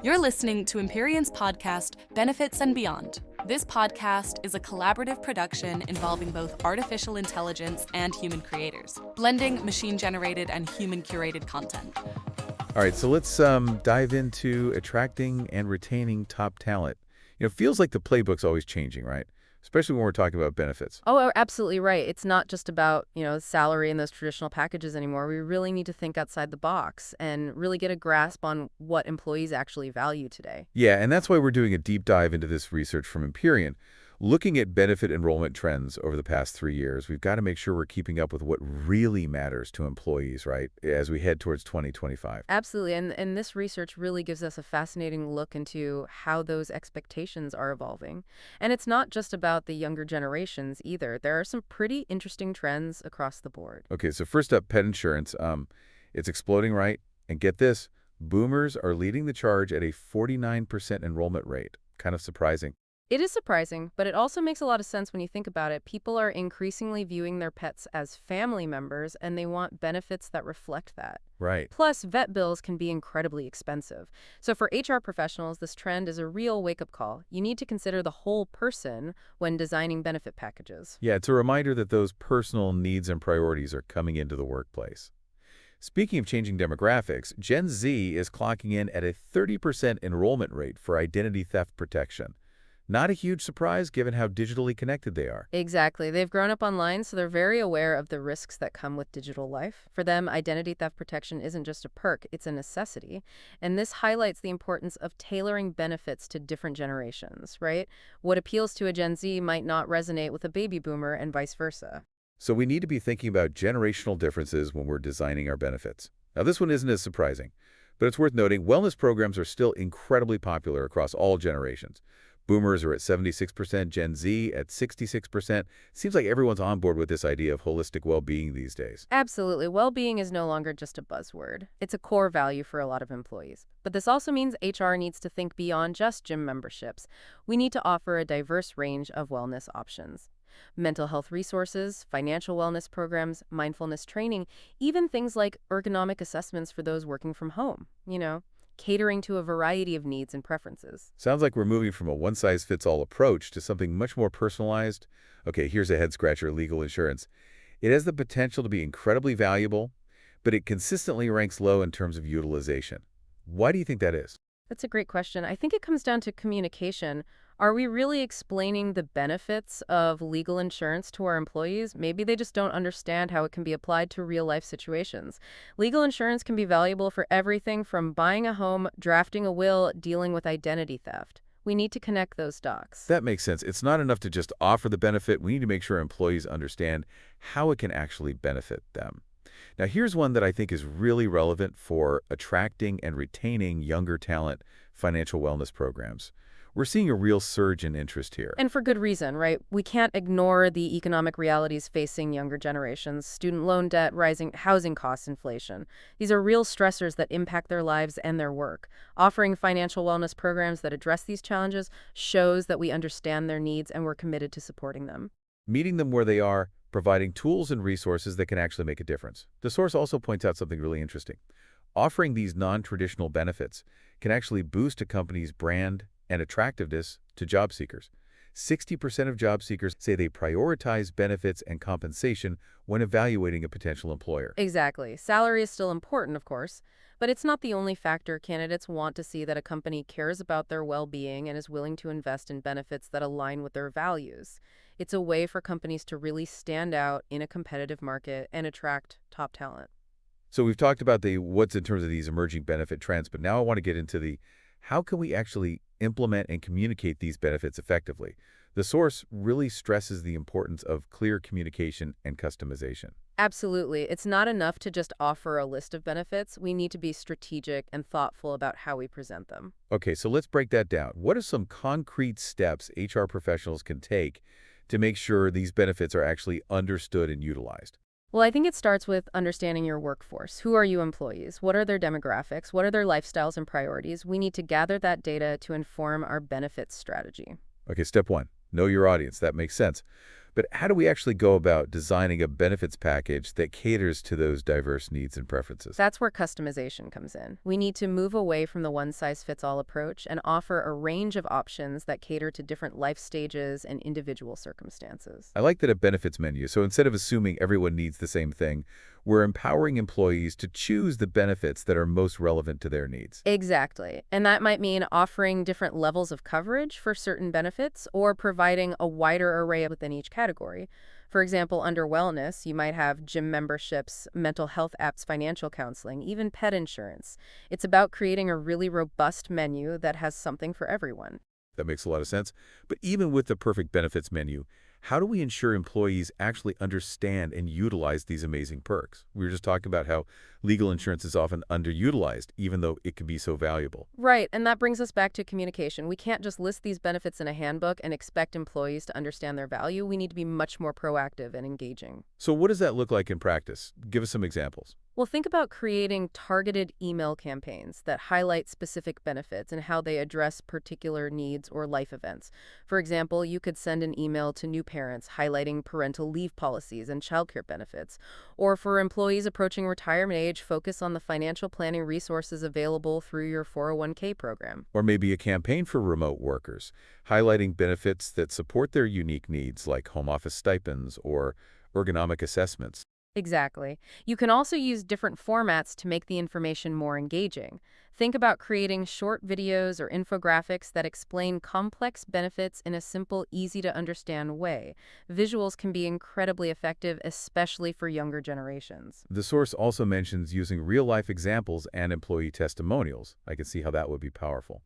You're listening to Empyrion's podcast, Benefits and Beyond. This podcast is a collaborative production involving both artificial intelligence and human creators, blending machine-generated and human-curated content. All right, so let's dive into attracting and retaining top talent. It feels like the playbook's always changing, right? Especially when we're talking about benefits. Oh, absolutely right. It's not just about, salary and those traditional packages anymore. We really need to think outside the box and really get a grasp on what employees actually value today. Yeah, and that's why we're doing a deep dive into this research from Empyrean. Looking at benefit enrollment trends over the past 3 years, we've got to make sure we're keeping up with what really matters to employees, right, as we head towards 2025. Absolutely. And this research really gives us a fascinating look into how those expectations are evolving. And it's not just about the younger generations either. There are some pretty interesting trends across the board. Okay, so first up, pet insurance. It's exploding, right? And get this, boomers are leading the charge at a 49% enrollment rate. Kind of surprising. It is surprising, but it also makes a lot of sense when you think about it. People are increasingly viewing their pets as family members, and they want benefits that reflect that. Right. Plus, vet bills can be incredibly expensive. So for HR professionals, this trend is a real wake-up call. You need to consider the whole person when designing benefit packages. Yeah, it's a reminder that those personal needs and priorities are coming into the workplace. Speaking of changing demographics, Gen Z is clocking in at a 30% enrollment rate for identity theft protection. Not a huge surprise given how digitally connected they are. Exactly. They've grown up online, so they're very aware of the risks that come with digital life. For them, identity theft protection isn't just a perk, it's a necessity. And this highlights the importance of tailoring benefits to different generations, right? What appeals to a Gen Z might not resonate with a baby boomer and vice versa. So we need to be thinking about generational differences when we're designing our benefits. Now, this one isn't as surprising, but it's worth noting wellness programs are still incredibly popular across all generations. Boomers are at 76%, Gen Z at 66%. Seems like everyone's on board with this idea of holistic well-being these days. Absolutely. Well-being is no longer just a buzzword. It's a core value for a lot of employees. But this also means HR needs to think beyond just gym memberships. We need to offer a diverse range of wellness options. Mental health resources, financial wellness programs, mindfulness training, even things like ergonomic assessments for those working from home, catering to a variety of needs and preferences. Sounds like we're moving from a one-size-fits-all approach to something much more personalized. Okay, here's a head-scratcher: legal insurance. It has the potential to be incredibly valuable, but it consistently ranks low in terms of utilization. Why do you think that is? That's a great question. I think it comes down to communication. Are we really explaining the benefits of legal insurance to our employees? Maybe they just don't understand how it can be applied to real-life situations. Legal insurance can be valuable for everything from buying a home, drafting a will, dealing with identity theft. We need to connect those dots. That makes sense. It's not enough to just offer the benefit. We need to make sure employees understand how it can actually benefit them. Now, here's one that I think is really relevant for attracting and retaining younger talent: financial wellness programs. We're seeing a real surge in interest here. And for good reason, right? We can't ignore the economic realities facing younger generations: student loan debt, rising housing costs, inflation. These are real stressors that impact their lives and their work. Offering financial wellness programs that address these challenges shows that we understand their needs and we're committed to supporting them. Meeting them where they are, providing tools and resources that can actually make a difference. The source also points out something really interesting. Offering these non-traditional benefits can actually boost a company's brand and attractiveness to job seekers. 60% of job seekers say they prioritize benefits and compensation when evaluating a potential employer. Exactly. Salary is still important, of course, but it's not the only factor. Candidates want to see that a company cares about their well-being and is willing to invest in benefits that align with their values. It's a way for companies to really stand out in a competitive market and attract top talent. So we've talked about the what's in terms of these emerging benefit trends, but now I want to get into the how can we actually implement and communicate these benefits effectively. The source really stresses the importance of clear communication and customization. Absolutely. It's not enough to just offer a list of benefits. We need to be strategic and thoughtful about how we present them. Okay, so let's break that down. What are some concrete steps HR professionals can take to make sure these benefits are actually understood and utilized? Well, I think it starts with understanding your workforce. Who are you employees? What are their demographics? What are their lifestyles and priorities? We need to gather that data to inform our benefits strategy. Okay, step one, know your audience. That makes sense. But how do we actually go about designing a benefits package that caters to those diverse needs and preferences? That's where customization comes in. We need to move away from the one-size-fits-all approach and offer a range of options that cater to different life stages and individual circumstances. I like that a benefits menu. So instead of assuming everyone needs the same thing, we're empowering employees to choose the benefits that are most relevant to their needs. Exactly. And that might mean offering different levels of coverage for certain benefits or providing a wider array within each category. For example, under wellness, you might have gym memberships, mental health apps, financial counseling, even pet insurance. It's about creating a really robust menu that has something for everyone. That makes a lot of sense. But even with the perfect benefits menu, how do we ensure employees actually understand and utilize these amazing perks? We were just talking about how legal insurance is often underutilized, even though it can be so valuable. Right, and that brings us back to communication. We can't just list these benefits in a handbook and expect employees to understand their value. We need to be much more proactive and engaging. So what does that look like in practice? Give us some examples. Well, think about creating targeted email campaigns that highlight specific benefits and how they address particular needs or life events. For example, you could send an email to new parents highlighting parental leave policies and childcare benefits. Or for employees approaching retirement age, focus on the financial planning resources available through your 401(k) program. Or maybe a campaign for remote workers, highlighting benefits that support their unique needs like home office stipends or ergonomic assessments. Exactly. You can also use different formats to make the information more engaging. Think about creating short videos or infographics that explain complex benefits in a simple, easy-to-understand way. Visuals can be incredibly effective, especially for younger generations. The source also mentions using real-life examples and employee testimonials. I can see how that would be powerful.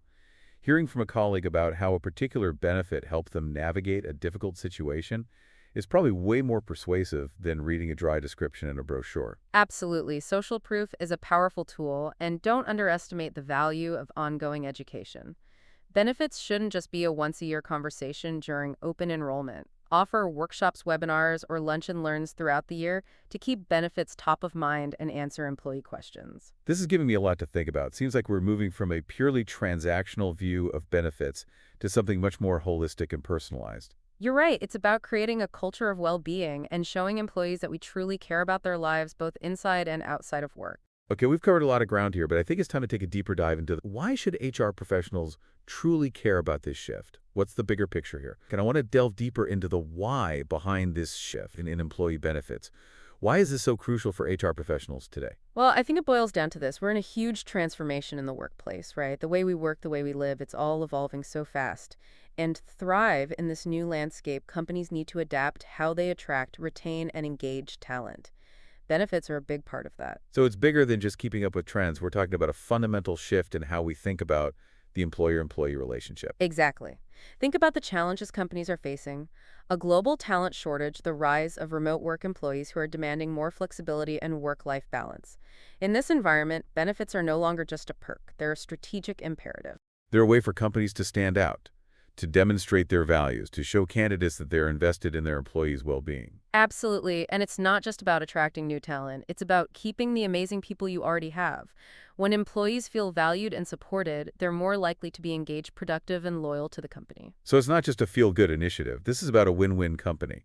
Hearing from a colleague about how a particular benefit helped them navigate a difficult situation is probably way more persuasive than reading a dry description in a brochure. Absolutely. Social proof is a powerful tool, and don't underestimate the value of ongoing education. Benefits shouldn't just be a once-a-year conversation during open enrollment. Offer workshops, webinars, or lunch and learns throughout the year to keep benefits top of mind and answer employee questions. This is giving me a lot to think about. It seems like we're moving from a purely transactional view of benefits to something much more holistic and personalized. You're right. It's about creating a culture of well-being and showing employees that we truly care about their lives both inside and outside of work. Okay, we've covered a lot of ground here, but I think it's time to take a deeper dive into why should HR professionals truly care about this shift? What's the bigger picture here? And I want to delve deeper into the why behind this shift in employee benefits. Why is this so crucial for HR professionals today? Well, I think it boils down to this. We're in a huge transformation in the workplace, right? The way we work, the way we live, it's all evolving so fast. And to thrive in this new landscape, companies need to adapt how they attract, retain, and engage talent. Benefits are a big part of that. So it's bigger than just keeping up with trends. We're talking about a fundamental shift in how we think about the employer-employee relationship. Exactly. Think about the challenges companies are facing. A global talent shortage, the rise of remote work employees who are demanding more flexibility and work-life balance. In this environment, benefits are no longer just a perk. They're a strategic imperative. They're a way for companies to stand out, to demonstrate their values, to show candidates that they're invested in their employees' well-being. Absolutely. And it's not just about attracting new talent. It's about keeping the amazing people you already have. When employees feel valued and supported, they're more likely to be engaged, productive, and loyal to the company. So it's not just a feel-good initiative. This is about a win-win company.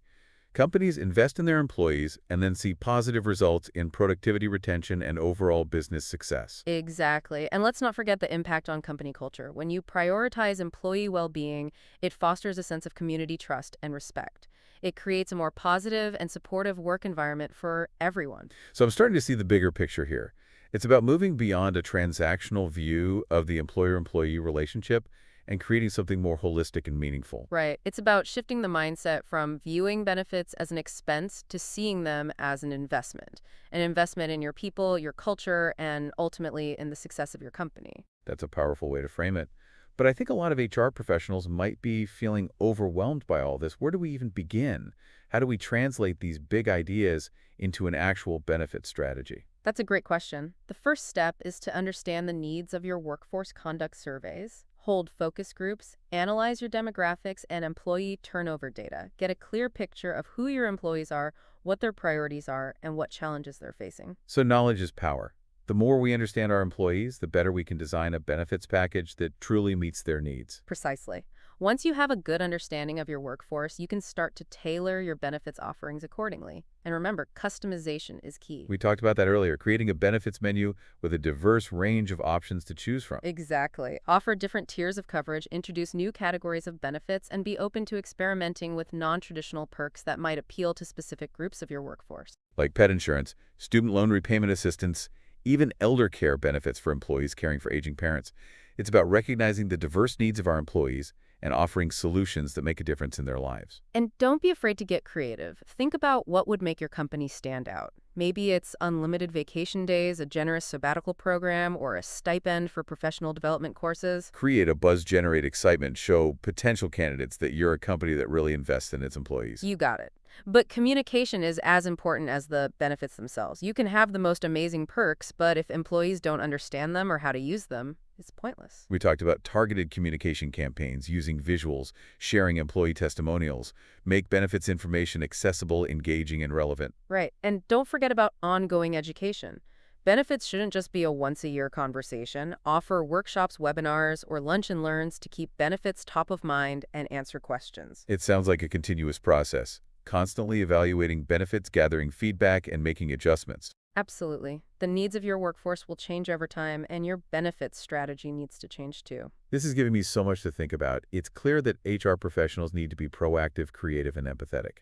Companies invest in their employees and then see positive results in productivity, retention, and overall business success. Exactly. And let's not forget the impact on company culture. When you prioritize employee well-being, it fosters a sense of community trust and respect. It creates a more positive and supportive work environment for everyone. So I'm starting to see the bigger picture here. It's about moving beyond a transactional view of the employer-employee relationship and creating something more holistic and meaningful. Right. It's about shifting the mindset from viewing benefits as an expense to seeing them as an investment in your people, your culture, and ultimately in the success of your company. That's a powerful way to frame it. But I think a lot of HR professionals might be feeling overwhelmed by all this. Where do we even begin? How do we translate these big ideas into an actual benefit strategy? That's a great question. The first step is to understand the needs of your workforce, conduct surveys, hold focus groups, analyze your demographics and employee turnover data. Get a clear picture of who your employees are, what their priorities are, and what challenges they're facing. So knowledge is power. The more we understand our employees, the better we can design a benefits package that truly meets their needs. Precisely. Once you have a good understanding of your workforce, you can start to tailor your benefits offerings accordingly. And remember, customization is key. We talked about that earlier, creating a benefits menu with a diverse range of options to choose from. Exactly. Offer different tiers of coverage, introduce new categories of benefits, and be open to experimenting with non-traditional perks that might appeal to specific groups of your workforce. Like pet insurance, student loan repayment assistance, even elder care benefits for employees caring for aging parents. It's about recognizing the diverse needs of our employees and offering solutions that make a difference in their lives. And don't be afraid to get creative. Think about what would make your company stand out. Maybe it's unlimited vacation days, a generous sabbatical program, or a stipend for professional development courses. Create a buzz, generate excitement, show potential candidates that you're a company that really invests in its employees. You got it. But communication is as important as the benefits themselves. You can have the most amazing perks, but if employees don't understand them or how to use them, it's pointless. We talked about targeted communication campaigns, using visuals, sharing employee testimonials, make benefits information accessible, engaging, and relevant. Right. And don't forget about ongoing education. Benefits shouldn't just be a once-a-year conversation. Offer workshops, webinars, or lunch and learns to keep benefits top of mind and answer questions. It sounds like a continuous process, constantly evaluating benefits, gathering feedback, and making adjustments. Absolutely. The needs of your workforce will change over time, and your benefits strategy needs to change too. This is giving me so much to think about. It's clear that HR professionals need to be proactive, creative, and empathetic.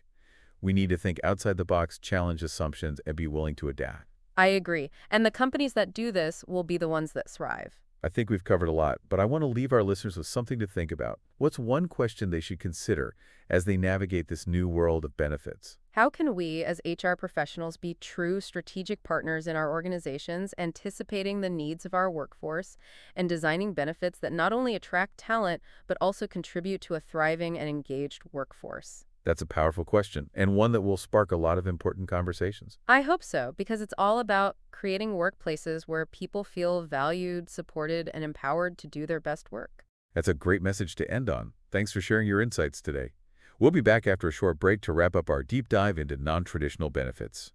We need to think outside the box, challenge assumptions, and be willing to adapt. I agree. And the companies that do this will be the ones that thrive. I think we've covered a lot, but I want to leave our listeners with something to think about. What's one question they should consider as they navigate this new world of benefits? How can we, as HR professionals, be true strategic partners in our organizations, anticipating the needs of our workforce and designing benefits that not only attract talent, but also contribute to a thriving and engaged workforce? That's a powerful question, and one that will spark a lot of important conversations. I hope so, because it's all about creating workplaces where people feel valued, supported, and empowered to do their best work. That's a great message to end on. Thanks for sharing your insights today. We'll be back after a short break to wrap up our deep dive into non-traditional benefits.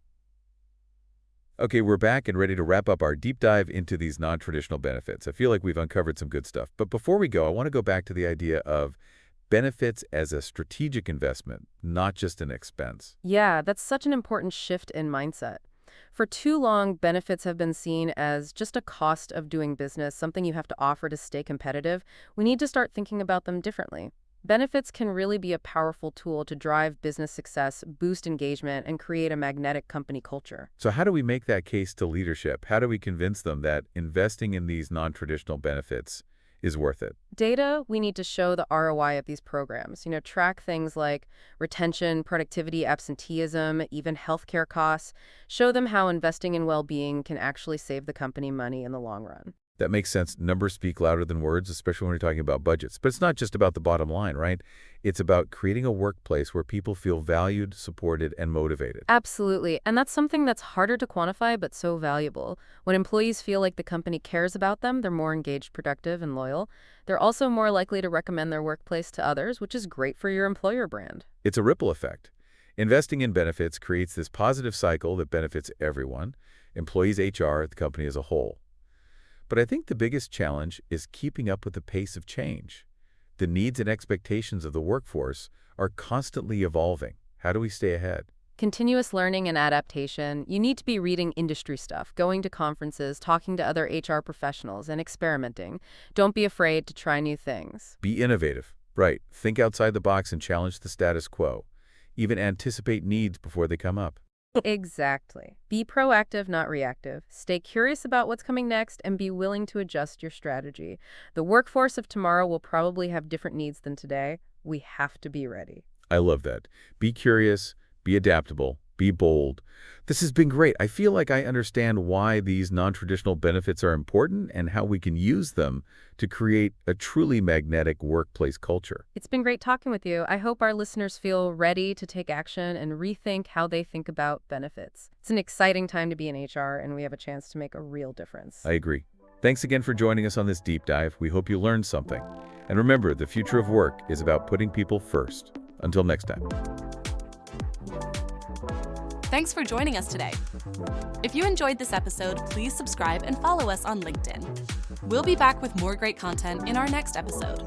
Okay, we're back and ready to wrap up our deep dive into these non-traditional benefits. I feel like we've uncovered some good stuff. But before we go, I want to go back to the idea of benefits as a strategic investment, not just an expense. Yeah, that's such an important shift in mindset. For too long, benefits have been seen as just a cost of doing business, something you have to offer to stay competitive. We need to start thinking about them differently. Benefits can really be a powerful tool to drive business success, boost engagement, and create a magnetic company culture. So how do we make that case to leadership? How do we convince them that investing in these non-traditional benefits is worth it? Data, we need to show the ROI of these programs. Track things like retention, productivity, absenteeism, even healthcare costs. Show them how investing in well-being can actually save the company money in the long run. That makes sense. Numbers speak louder than words, especially when we're talking about budgets. But it's not just about the bottom line, right? It's about creating a workplace where people feel valued, supported, and motivated. Absolutely. And that's something that's harder to quantify, but so valuable. When employees feel like the company cares about them, they're more engaged, productive, and loyal. They're also more likely to recommend their workplace to others, which is great for your employer brand. It's a ripple effect. Investing in benefits creates this positive cycle that benefits everyone, employees, HR, the company as a whole. But I think the biggest challenge is keeping up with the pace of change. The needs and expectations of the workforce are constantly evolving. How do we stay ahead? Continuous learning and adaptation. You need to be reading industry stuff, going to conferences, talking to other HR professionals, and experimenting. Don't be afraid to try new things. Be innovative. Right. Think outside the box and challenge the status quo. Even anticipate needs before they come up. Exactly. Be proactive, not reactive. Stay curious about what's coming next and be willing to adjust your strategy. The workforce of tomorrow will probably have different needs than today. We have to be ready. I love that. Be curious, be adaptable, be bold. This has been great. I feel like I understand why these non-traditional benefits are important and how we can use them to create a truly magnetic workplace culture. It's been great talking with you. I hope our listeners feel ready to take action and rethink how they think about benefits. It's an exciting time to be in HR, and we have a chance to make a real difference. I agree. Thanks again for joining us on this deep dive. We hope you learned something. And remember, the future of work is about putting people first. Until next time. Thanks for joining us today. If you enjoyed this episode, please subscribe and follow us on LinkedIn. We'll be back with more great content in our next episode.